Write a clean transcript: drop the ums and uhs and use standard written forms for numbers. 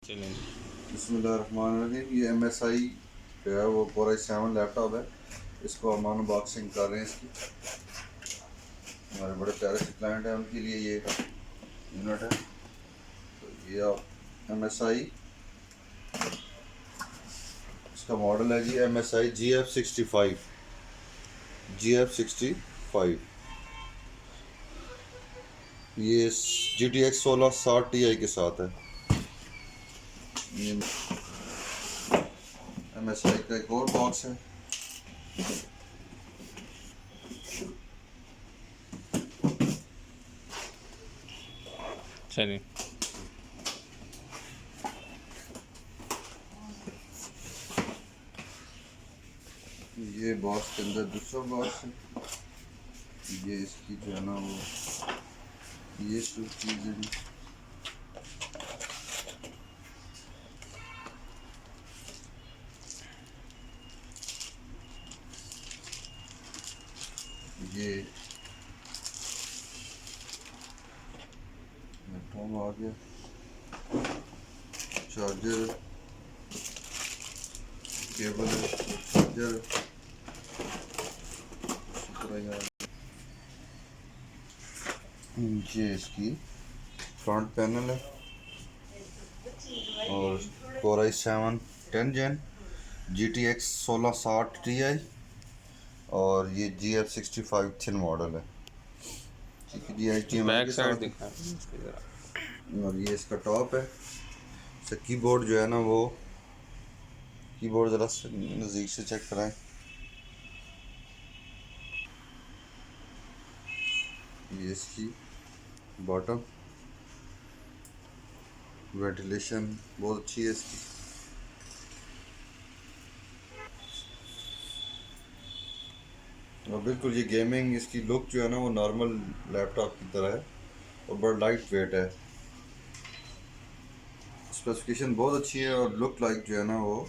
चलें। बिस्मिल्लाहिर्रहमानिर्रहीम। ये MSI जो है वो Core i7 लैपटॉप है। इसको हम अनबॉक्सिंग कर रहे हैं। इसकी हमारे बड़े प्यारे से क्लाइंट हैं, उनके लिए ये यूनिट है। तो ये आप MSI, इसका मॉडल है जी MSI GF65 ये GTX 1660Ti के साथ है। ये MSI का एक और बॉक्स है। चलिए। ये बॉक्स के अंदर दूसरा बॉक्स है। ये इसकी जो है ना वो ये सब चीज़ें हैं। ये लैपटॉप आ गया, चार्जर, केबल है, चार्जर, ये इसकी फ्रंट पैनल है और Core i7 10 Gen GTX 1660Ti और ये GF65 थिन मॉडल है। ठीक है जी, HDMI बैक के साइड साथ दिखा इसकी जरा। और ये इसका टॉप है। इसका कीबोर्ड जो है ना वो कीबोर्ड ज़रा नज़दीक से चेक कराएं। ये इसकी बॉटम वेंटिलेशन बहुत अच्छी है इसकी। और बिल्कुल ये गेमिंग, इसकी लुक जो है ना वो नॉर्मल लैपटॉप की तरह है और बड़ा लाइट वेट है। स्पेसिफिकेशन बहुत अच्छी है और लुक लाइक जो है ना वो